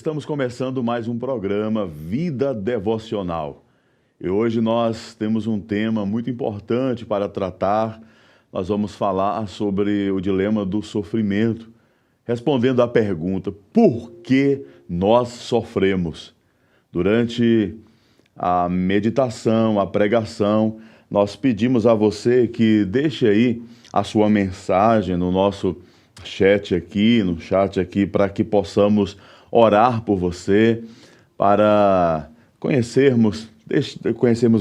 Estamos começando mais um programa Vida Devocional. E hoje nós temos um tema muito importante para tratar. Nós vamos falar sobre o dilema do sofrimento, respondendo à pergunta: por que nós sofremos? Durante a meditação, a pregação, nós pedimos a você que deixe aí a sua mensagem no nosso chat aqui, para que possamos orar por você, para conhecermos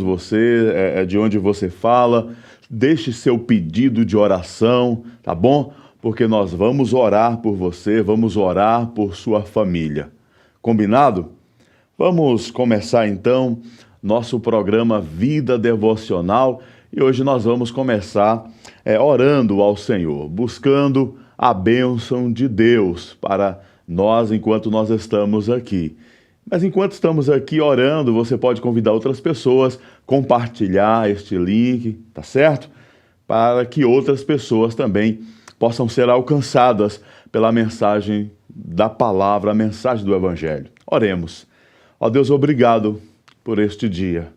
você, de onde você fala. Deixe seu pedido de oração, tá bom? Porque nós vamos orar por você, vamos orar por sua família. Combinado? Vamos começar então nosso programa Vida Devocional e hoje nós vamos começar orando ao Senhor, buscando a bênção de Deus para nós enquanto nós estamos aqui. Mas enquanto estamos aqui orando, você pode convidar outras pessoas, compartilhar este link, tá certo? Para que outras pessoas também possam ser alcançadas pela mensagem da palavra, a mensagem do Evangelho. Oremos. Ó Deus, obrigado por este dia.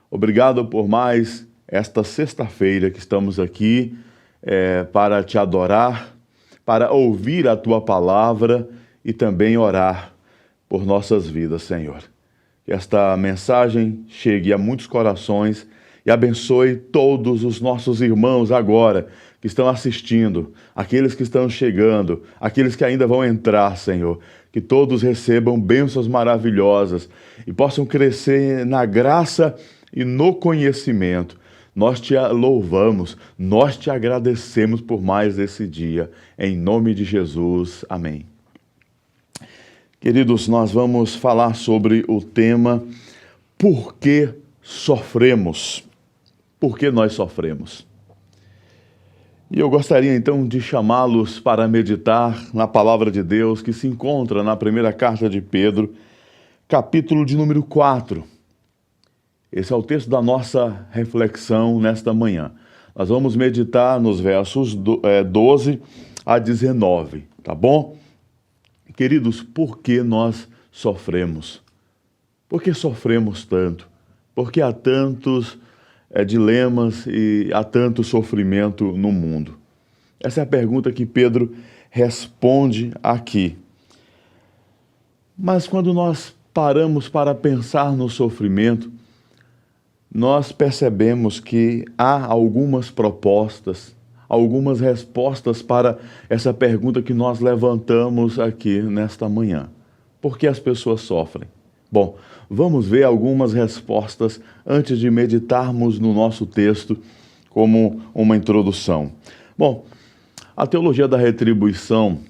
Obrigado por mais esta sexta-feira que estamos aqui para te adorar, para ouvir a tua palavra e também orar por nossas vidas, Senhor. Que esta mensagem chegue a muitos corações e abençoe todos os nossos irmãos agora que estão assistindo, aqueles que estão chegando, aqueles que ainda vão entrar, Senhor. Que todos recebam bênçãos maravilhosas e possam crescer na graça e no conhecimento. Nós te louvamos, nós te agradecemos por mais esse dia. Em nome de Jesus, amém. Queridos, nós vamos falar sobre o tema Por que sofremos? Por que nós sofremos? E eu gostaria então de chamá-los para meditar na palavra de Deus que se encontra na primeira carta de Pedro, capítulo de número 4. Esse é o texto da nossa reflexão nesta manhã. Nós vamos meditar nos versos 12 a 19, tá bom? Queridos, por que nós sofremos? Por que sofremos tanto? Por que há tantos dilemas e há tanto sofrimento no mundo? Essa é a pergunta que Pedro responde aqui. Mas quando nós paramos para pensar no sofrimento, nós percebemos que há algumas propostas, algumas respostas para essa pergunta que nós levantamos aqui nesta manhã. Por que as pessoas sofrem? Bom, vamos ver algumas respostas antes de meditarmos no nosso texto como uma introdução. Bom, a teologia da retribuição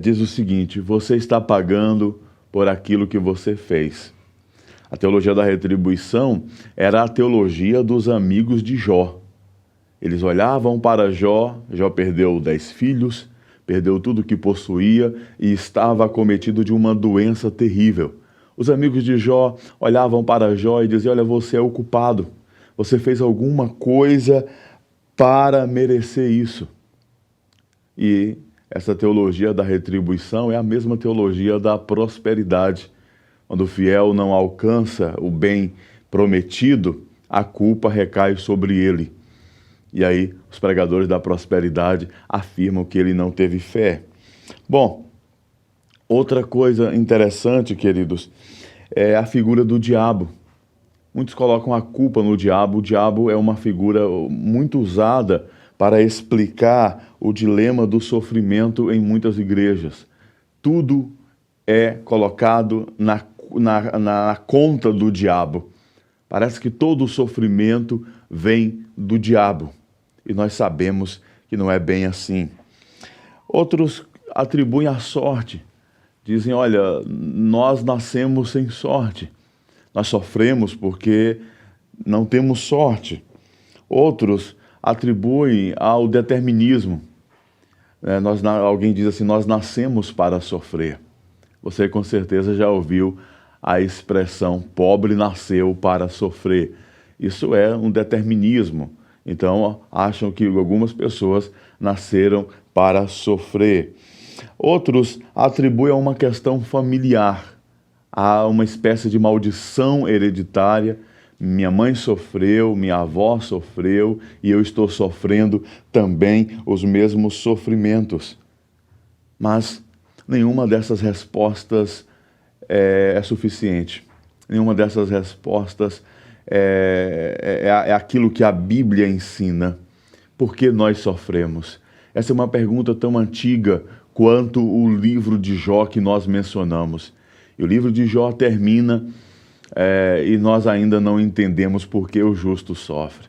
diz o seguinte: você está pagando por aquilo que você fez. A teologia da retribuição era a teologia dos amigos de Jó. Eles olhavam para Jó, Jó perdeu 10 filhos, perdeu tudo que possuía e estava acometido de uma doença terrível. Os amigos de Jó olhavam para Jó e diziam: olha, você é o culpado, você fez alguma coisa para merecer isso. E essa teologia da retribuição é a mesma teologia da prosperidade. Quando o fiel não alcança o bem prometido, a culpa recai sobre ele. E aí os pregadores da prosperidade afirmam que ele não teve fé. Bom, outra coisa interessante, queridos, é a figura do diabo. Muitos colocam a culpa no diabo. O diabo é uma figura muito usada para explicar o dilema do sofrimento em muitas igrejas. Tudo é colocado na conta do diabo. Parece que todo o sofrimento vem do diabo. E nós sabemos que não é bem assim. Outros atribuem a sorte. Dizem: olha, nós nascemos sem sorte. Nós sofremos porque não temos sorte. Outros atribuem ao determinismo. Alguém diz assim: nós nascemos para sofrer. Você com certeza já ouviu a expressão pobre nasceu para sofrer. Isso é um determinismo. Então, acham que algumas pessoas nasceram para sofrer. Outros atribuem a uma questão familiar, a uma espécie de maldição hereditária. Minha mãe sofreu, minha avó sofreu e eu estou sofrendo também os mesmos sofrimentos. Mas nenhuma dessas respostas é suficiente. Nenhuma dessas respostas é aquilo que a Bíblia ensina. Por que nós sofremos? Essa é uma pergunta tão antiga quanto o livro de Jó que nós mencionamos. E o livro de Jó termina e nós ainda não entendemos por que o justo sofre.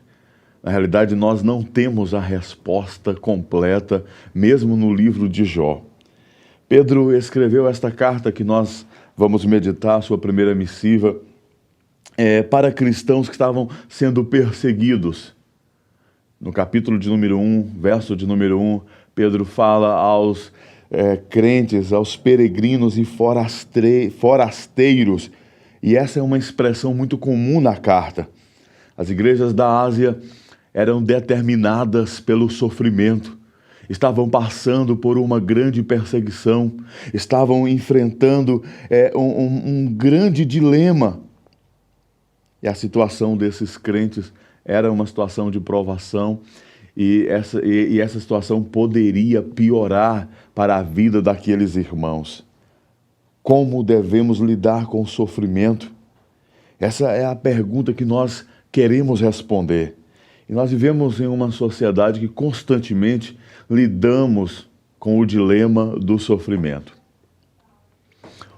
Na realidade, nós não temos a resposta completa, mesmo no livro de Jó. Pedro escreveu esta carta que nós vamos meditar, sua primeira missiva, para cristãos que estavam sendo perseguidos. No capítulo de número 1, verso de número 1, Pedro fala aos crentes, aos peregrinos e forasteiros. E essa é uma expressão muito comum na carta. As igrejas da Ásia eram determinadas pelo sofrimento, estavam passando por uma grande perseguição, estavam enfrentando um grande dilema. E a situação desses crentes era uma situação de provação, e essa situação poderia piorar para a vida daqueles irmãos. Como devemos lidar com o sofrimento? Essa é a pergunta que nós queremos responder. E nós vivemos em uma sociedade que constantemente lidamos com o dilema do sofrimento.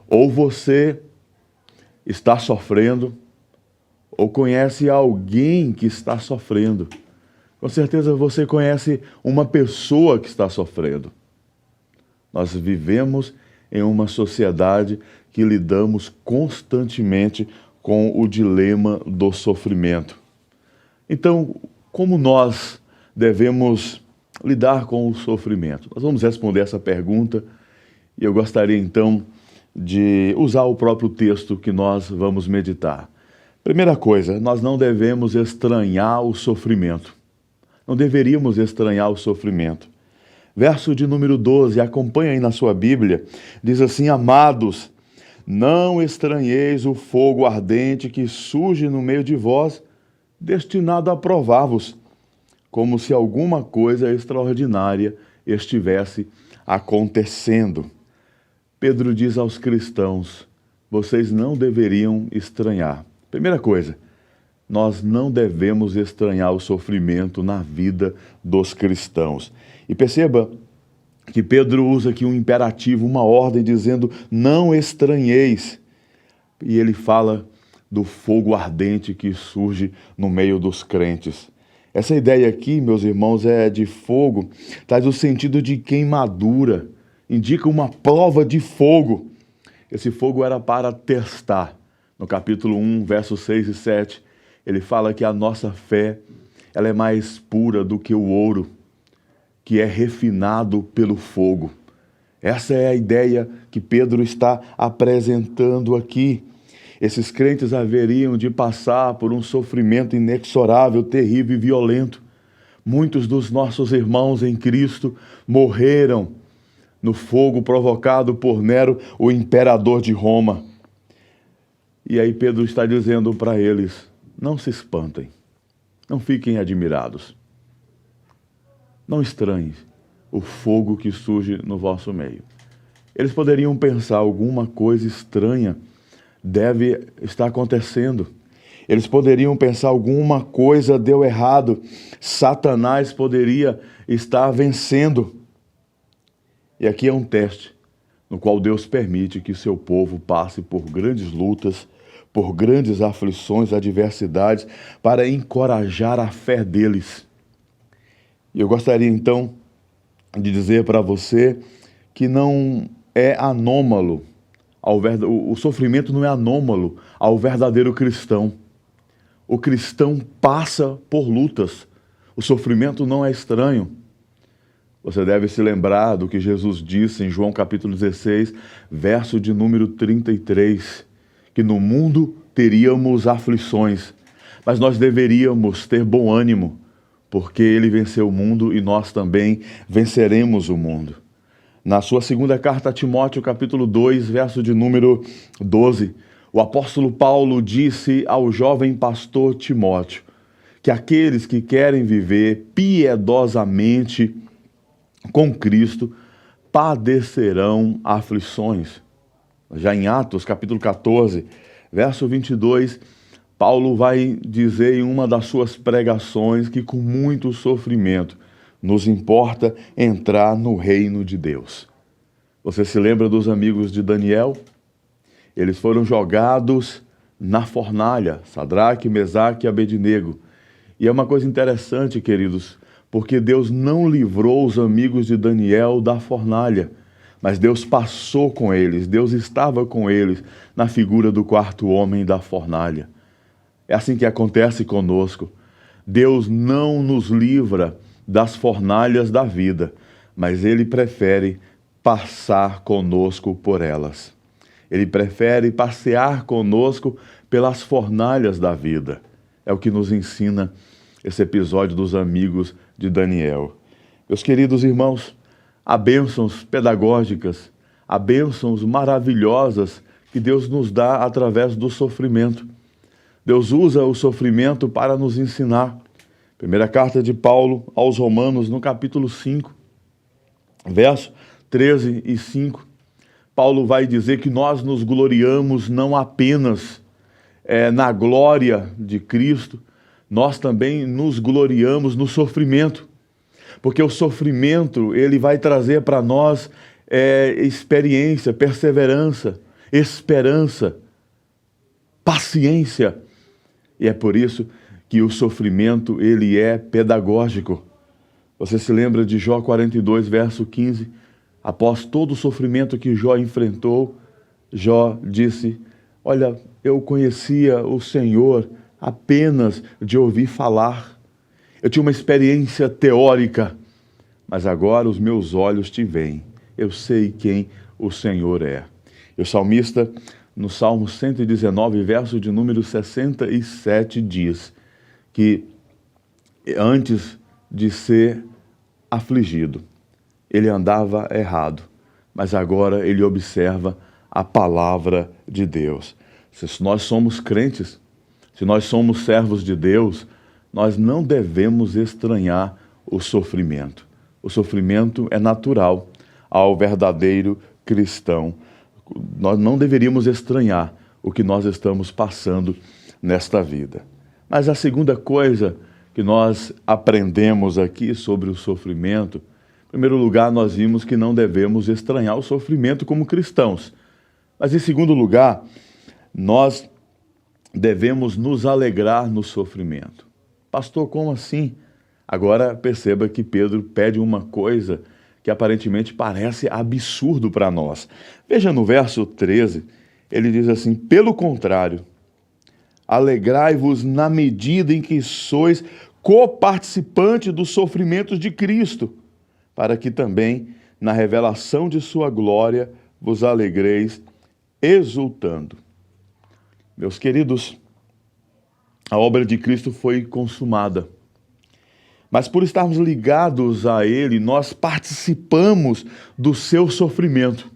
Ou você está sofrendo, ou conhece alguém que está sofrendo. Com certeza você conhece uma pessoa que está sofrendo. Nós vivemos em uma sociedade que lidamos constantemente com o dilema do sofrimento. Então, como nós devemos lidar com o sofrimento? Nós vamos responder essa pergunta e eu gostaria então de usar o próprio texto que nós vamos meditar. Primeira coisa, nós não devemos estranhar o sofrimento. Não deveríamos estranhar o sofrimento. Verso de número 12, acompanha aí na sua Bíblia, diz assim: amados, não estranheis o fogo ardente que surge no meio de vós, destinado a provar-vos, como se alguma coisa extraordinária estivesse acontecendo. Pedro diz aos cristãos, vocês não deveriam estranhar. Primeira coisa, nós não devemos estranhar o sofrimento na vida dos cristãos. E perceba que Pedro usa aqui um imperativo, uma ordem, dizendo, não estranheis. E ele fala do fogo ardente que surge no meio dos crentes. Essa ideia aqui, meus irmãos, de fogo, traz o sentido de queimadura, indica uma prova de fogo. Esse fogo era para testar. No capítulo 1, versos 6 e 7, ele fala que a nossa fé ela é mais pura do que o ouro, que é refinado pelo fogo. Essa é a ideia que Pedro está apresentando aqui. Esses crentes haveriam de passar por um sofrimento inexorável, terrível e violento. Muitos dos nossos irmãos em Cristo morreram no fogo provocado por Nero, o imperador de Roma. E aí Pedro está dizendo para eles, não se espantem, não fiquem admirados. Não estranhem o fogo que surge no vosso meio. Eles poderiam pensar, alguma coisa estranha deve estar acontecendo. Eles poderiam pensar, alguma coisa deu errado. Satanás poderia estar vencendo. E aqui é um teste, no qual Deus permite que seu povo passe por grandes lutas, por grandes aflições, adversidades, para encorajar a fé deles. E eu gostaria então de dizer para você que não é anômalo, o sofrimento não é anômalo ao verdadeiro cristão. O cristão passa por lutas, o sofrimento não é estranho. Você deve se lembrar do que Jesus disse em João capítulo 16, verso de número 33, que no mundo teríamos aflições, mas nós deveríamos ter bom ânimo, porque ele venceu o mundo e nós também venceremos o mundo. Na sua segunda carta a Timóteo, capítulo 2, verso de número 12, o apóstolo Paulo disse ao jovem pastor Timóteo que aqueles que querem viver piedosamente com Cristo padecerão aflições. Já em Atos, capítulo 14, verso 22, Paulo vai dizer em uma das suas pregações que com muito sofrimento nos importa entrar no reino de Deus. Você se lembra dos amigos de Daniel? Eles foram jogados na fornalha, Sadraque, Mesaque e Abednego. E é uma coisa interessante, queridos, porque Deus não livrou os amigos de Daniel da fornalha, mas Deus passou com eles, Deus estava com eles na figura do quarto homem da fornalha. É assim que acontece conosco. Deus não nos livra das fornalhas da vida, mas Ele prefere passar conosco por elas. Ele prefere passear conosco pelas fornalhas da vida. É o que nos ensina esse episódio dos amigos de Daniel. Meus queridos irmãos, há bênçãos pedagógicas, há bênçãos maravilhosas que Deus nos dá através do sofrimento. Deus usa o sofrimento para nos ensinar. Primeira carta de Paulo aos Romanos, no capítulo 5, verso 13 e 5, Paulo vai dizer que nós nos gloriamos não apenas na glória de Cristo, nós também nos gloriamos no sofrimento, porque o sofrimento ele vai trazer para nós experiência, perseverança, esperança, paciência, e é por isso que o sofrimento ele é pedagógico. Você se lembra de Jó 42, verso 15? Após todo o sofrimento que Jó enfrentou, Jó disse: olha, eu conhecia o Senhor apenas de ouvir falar. Eu tinha uma experiência teórica, mas agora os meus olhos te veem. Eu sei quem o Senhor é. E o salmista, no Salmo 119, verso de número 67, diz que antes de ser afligido, ele andava errado, mas agora ele observa a palavra de Deus. Se nós somos crentes, se nós somos servos de Deus, nós não devemos estranhar o sofrimento. O sofrimento é natural ao verdadeiro cristão. Nós não deveríamos estranhar o que nós estamos passando nesta vida. Mas a segunda coisa que nós aprendemos aqui sobre o sofrimento, em primeiro lugar, nós vimos que não devemos estranhar o sofrimento como cristãos. Mas em segundo lugar, nós devemos nos alegrar no sofrimento. Pastor, como assim? Agora perceba que Pedro pede uma coisa que aparentemente parece absurdo para nós. Veja no verso 13, ele diz assim: pelo contrário, alegrai-vos na medida em que sois coparticipantes dos sofrimentos de Cristo, para que também, na revelação de sua glória, vos alegreis exultando. Meus queridos, a obra de Cristo foi consumada, mas por estarmos ligados a Ele, nós participamos do seu sofrimento.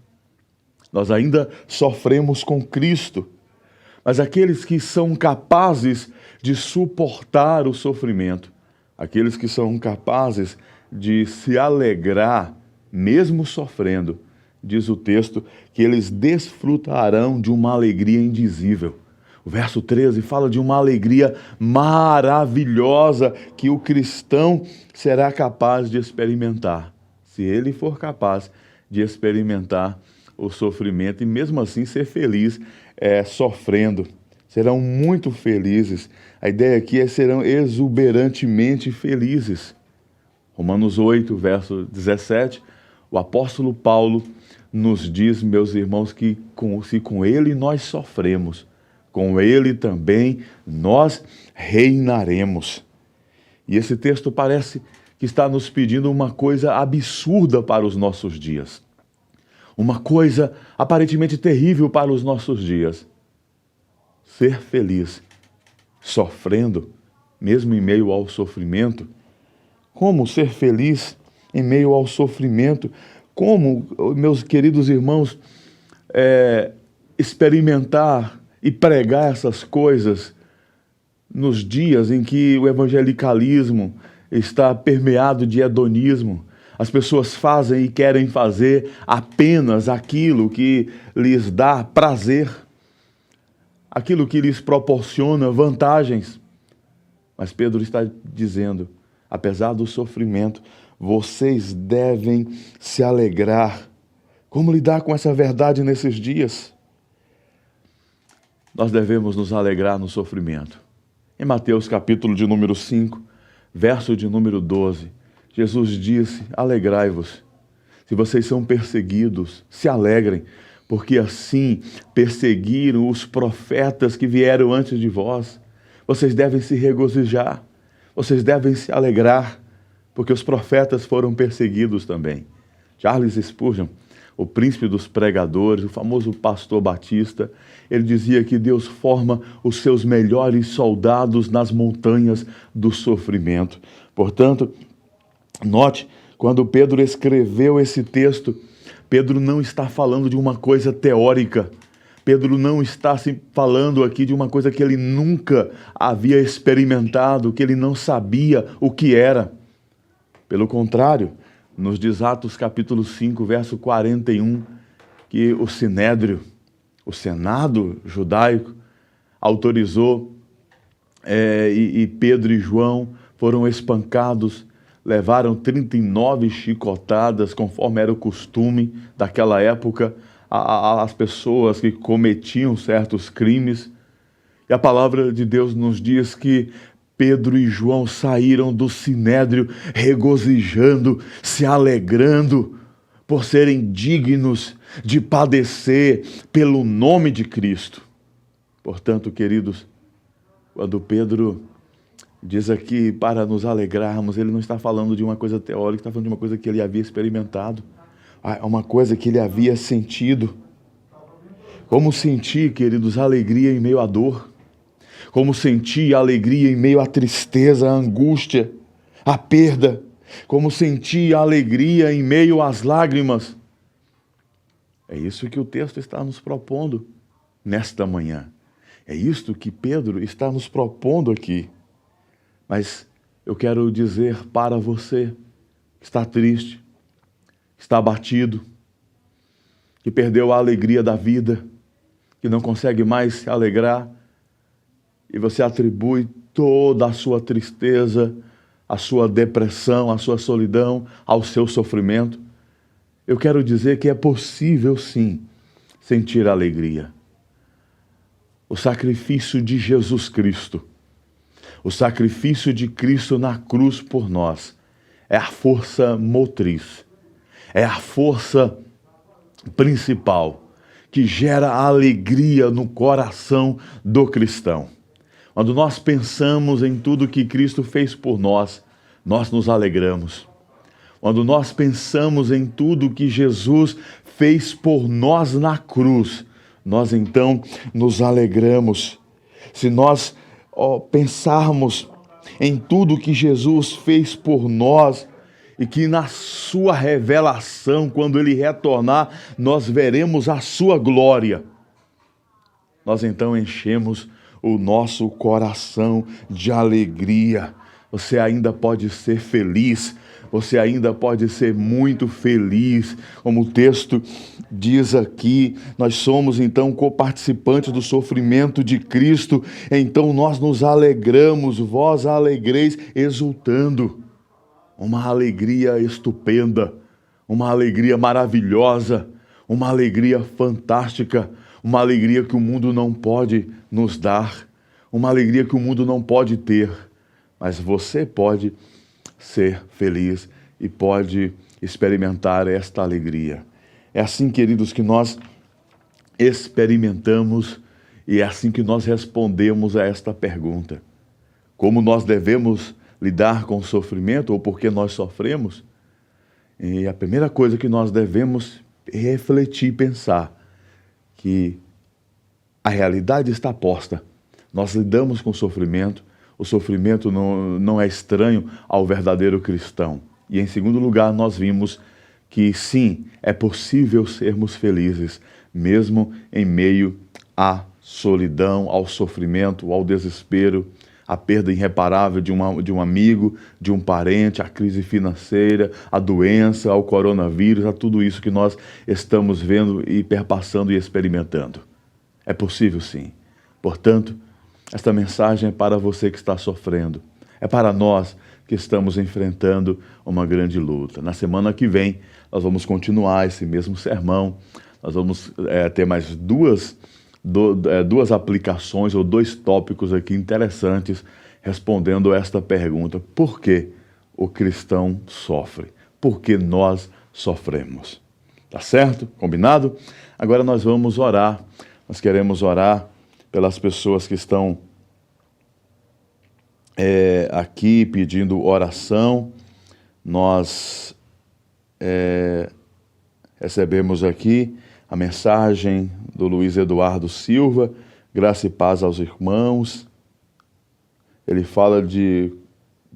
Nós ainda sofremos com Cristo, mas aqueles que são capazes de suportar o sofrimento, aqueles que são capazes de se alegrar, mesmo sofrendo, diz o texto, que eles desfrutarão de uma alegria indizível. O verso 13 fala de uma alegria maravilhosa que o cristão será capaz de experimentar, se ele for capaz de experimentar o sofrimento e mesmo assim ser feliz sofrendo. Serão muito felizes. A ideia aqui é serão exuberantemente felizes. Romanos 8, verso 17, o apóstolo Paulo nos diz, meus irmãos, que se com ele nós sofremos, com ele também nós reinaremos. E esse texto parece que está nos pedindo uma coisa absurda para os nossos dias. Uma coisa aparentemente terrível para os nossos dias. Ser feliz, sofrendo, mesmo em meio ao sofrimento. Como ser feliz em meio ao sofrimento? Como, meus queridos irmãos, experimentar e pregar essas coisas nos dias em que o evangelicalismo está permeado de hedonismo? As pessoas fazem e querem fazer apenas aquilo que lhes dá prazer, aquilo que lhes proporciona vantagens. Mas Pedro está dizendo, apesar do sofrimento, vocês devem se alegrar. Como lidar com essa verdade nesses dias? Nós devemos nos alegrar no sofrimento. Em Mateus capítulo de número 5, verso de número 12, Jesus disse, alegrai-vos. Se vocês são perseguidos, se alegrem, porque assim perseguiram os profetas que vieram antes de vós. Vocês devem se regozijar, vocês devem se alegrar, porque os profetas foram perseguidos também. Charles Spurgeon, o príncipe dos pregadores, o famoso pastor batista, ele dizia que Deus forma os seus melhores soldados nas montanhas do sofrimento. Portanto, note, quando Pedro escreveu esse texto, Pedro não está falando de uma coisa teórica. Pedro não está falando aqui de uma coisa que ele nunca havia experimentado, que ele não sabia o que era. Pelo contrário, nos diz Atos capítulo 5, verso 41, que o Sinédrio, o Senado judaico, autorizou e Pedro e João foram espancados, levaram 39 chicotadas, conforme era o costume daquela época, as pessoas que cometiam certos crimes. E a palavra de Deus nos diz que Pedro e João saíram do Sinédrio regozijando, se alegrando por serem dignos de padecer pelo nome de Cristo. Portanto, queridos, quando Pedro diz aqui para nos alegrarmos, ele não está falando de uma coisa teórica, está falando de uma coisa que ele havia experimentado, uma coisa que ele havia sentido. Como sentir, queridos, alegria em meio à dor? Como sentir alegria em meio à tristeza, à angústia, à perda? Como sentir alegria em meio às lágrimas? É isso que o texto está nos propondo nesta manhã. É isto que Pedro está nos propondo aqui. Mas eu quero dizer para você que está triste, está abatido, que perdeu a alegria da vida, que não consegue mais se alegrar, e você atribui toda a sua tristeza, a sua depressão, a sua solidão, ao seu sofrimento. Eu quero dizer que é possível, sim, sentir alegria. O sacrifício de Jesus Cristo, o sacrifício de Cristo na cruz por nós, é a força motriz, é a força principal que gera alegria no coração do cristão. Quando nós pensamos em tudo que Cristo fez por nós, nós nos alegramos. Quando nós pensamos em tudo que Jesus fez por nós na cruz, nós então nos alegramos. Se nós pensarmos em tudo que Jesus fez por nós e que na sua revelação, quando Ele retornar, nós veremos a sua glória, nós então enchemos o nosso coração de alegria. Você ainda pode ser feliz, você ainda pode ser muito feliz. Como o texto diz aqui, nós somos então coparticipantes do sofrimento de Cristo, então nós nos alegramos, vós alegreis exultando. Uma alegria estupenda, uma alegria maravilhosa, uma alegria fantástica, uma alegria que o mundo não pode nos dar, uma alegria que o mundo não pode ter, mas você pode ser feliz e pode experimentar esta alegria. É assim, queridos, que nós experimentamos e é assim que nós respondemos a esta pergunta. Como nós devemos lidar com o sofrimento ou por que nós sofremos? E a primeira coisa que nós devemos refletir e pensar que a realidade está posta. Nós lidamos com o sofrimento não é estranho ao verdadeiro cristão. E em segundo lugar, nós vimos que sim, é possível sermos felizes, mesmo em meio à solidão, ao sofrimento, ao desespero, à perda irreparável de um amigo, de um parente, à crise financeira, à doença, ao coronavírus, a tudo isso que nós estamos vendo e perpassando e experimentando. É possível sim. Portanto, esta mensagem é para você que está sofrendo. É para nós que estamos enfrentando uma grande luta. Na semana que vem, nós vamos continuar esse mesmo sermão. Nós vamos ter mais duas aplicações ou dois tópicos aqui interessantes respondendo esta pergunta: por que o cristão sofre? Por que nós sofremos? Tá certo? Combinado? Agora nós vamos orar. Nós queremos orar pelas pessoas que estão aqui pedindo oração. Nós recebemos aqui a mensagem do Luiz Eduardo Silva, graça e paz aos irmãos. Ele fala de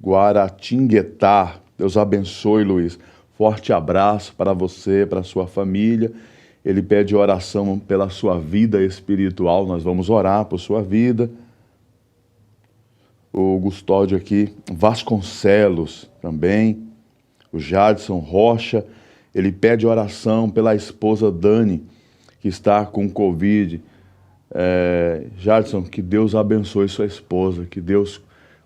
Guaratinguetá. Deus abençoe, Luiz. Forte abraço para você, para a sua família. Ele pede oração pela sua vida espiritual. Nós vamos orar por sua vida. O Custódio aqui, Vasconcelos também. O Jadson Rocha, ele pede oração pela esposa Dani, que está com Covid. Jadson, que Deus abençoe sua esposa, que Deus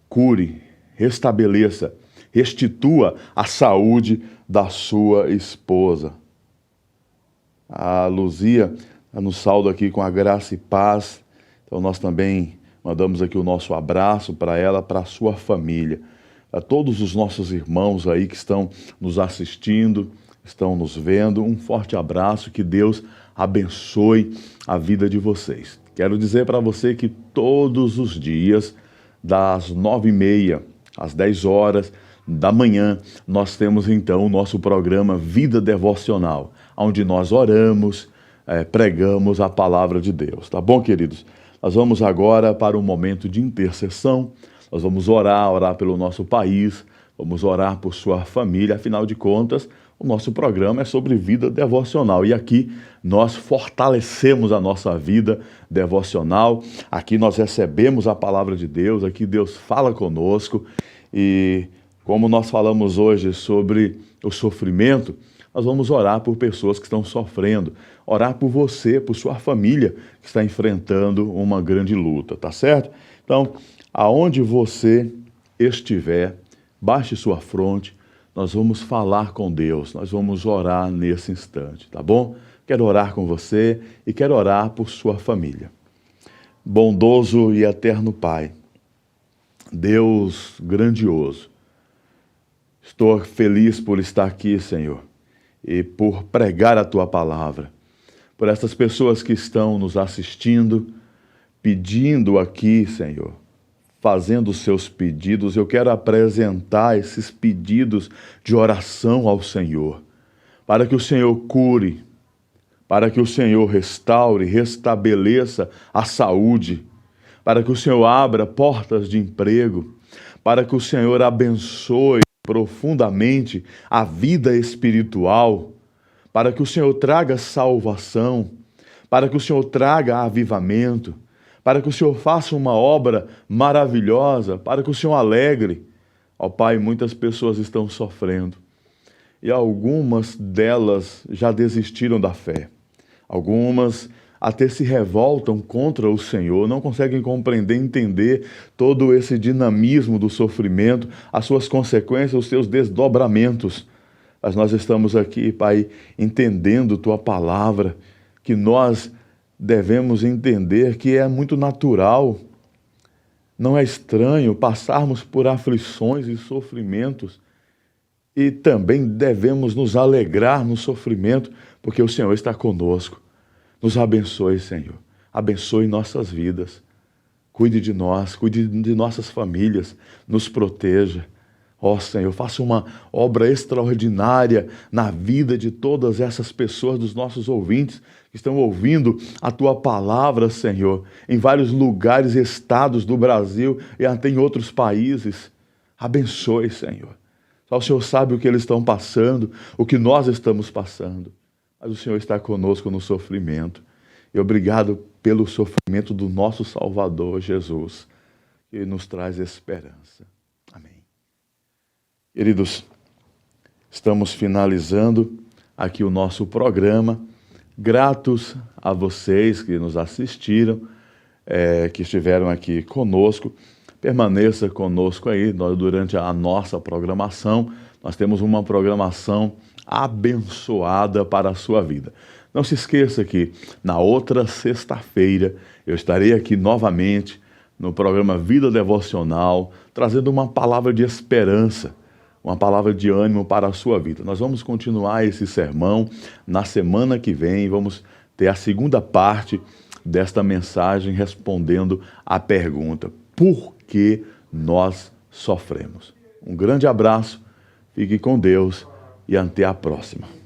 cure, restabeleça, restitua a saúde da sua esposa. A Luzia nos saldo aqui com a graça e paz. Então nós também mandamos aqui o nosso abraço para ela, para a sua família. A todos os nossos irmãos aí que estão nos assistindo, estão nos vendo, um forte abraço, que Deus abençoe a vida de vocês. Quero dizer para você que todos os dias, das 9h30 às 10 horas da manhã, nós temos então o nosso programa Vida Devocional, onde nós oramos, pregamos a palavra de Deus. Tá bom, queridos? Nós vamos agora para um momento de intercessão. Nós vamos orar pelo nosso país, vamos orar por sua família. Afinal de contas, o nosso programa é sobre vida devocional e aqui nós fortalecemos a nossa vida devocional. Aqui nós recebemos a palavra de Deus, aqui Deus fala conosco e como nós falamos hoje sobre o sofrimento, nós vamos orar por pessoas que estão sofrendo, orar por você, por sua família que está enfrentando uma grande luta, tá certo? Então, aonde você estiver, baixe sua fronte, nós vamos falar com Deus, nós vamos orar nesse instante, tá bom? Quero orar com você e quero orar por sua família. Bondoso e eterno Pai, Deus grandioso, estou feliz por estar aqui, Senhor, e por pregar a Tua palavra, por essas pessoas que estão nos assistindo, pedindo aqui, Senhor, fazendo os seus pedidos. Eu quero apresentar esses pedidos de oração ao Senhor, para que o Senhor cure, para que o Senhor restaure, restabeleça a saúde, para que o Senhor abra portas de emprego, para que o Senhor abençoe profundamente a vida espiritual, para que o Senhor traga salvação, para que o Senhor traga avivamento, para que o Senhor faça uma obra maravilhosa, para que o Senhor alegre. Ó Pai, muitas pessoas estão sofrendo e algumas delas já desistiram da fé. Algumas até se revoltam contra o Senhor, não conseguem compreender, entender todo esse dinamismo do sofrimento, as suas consequências, os seus desdobramentos. Mas nós estamos aqui, Pai, entendendo Tua palavra, que nós devemos entender que é muito natural, não é estranho passarmos por aflições e sofrimentos e também devemos nos alegrar no sofrimento, porque o Senhor está conosco. Nos abençoe, Senhor, abençoe nossas vidas, cuide de nós, cuide de nossas famílias, nos proteja. Ó Senhor, faça uma obra extraordinária na vida de todas essas pessoas, dos nossos ouvintes, que estão ouvindo a Tua palavra, Senhor, em vários lugares e estados do Brasil e até em outros países. Abençoe, Senhor. Só o Senhor sabe o que eles estão passando, o que nós estamos passando. Mas o Senhor está conosco no sofrimento. E obrigado pelo sofrimento do nosso Salvador, Jesus, que nos traz esperança. Amém. Queridos, estamos finalizando aqui o nosso programa. Gratos a vocês que nos assistiram, que estiveram aqui conosco. Permaneça conosco aí, durante a nossa programação. Nós temos uma programação abençoada para a sua vida. Não se esqueça que na outra sexta-feira eu estarei aqui novamente no programa Vida Devocional, trazendo uma palavra de esperança, uma palavra de ânimo para a sua vida. Nós vamos continuar esse sermão na semana que vem, vamos ter a segunda parte desta mensagem respondendo à pergunta: por que nós sofremos? Um grande abraço, fique com Deus e até a próxima.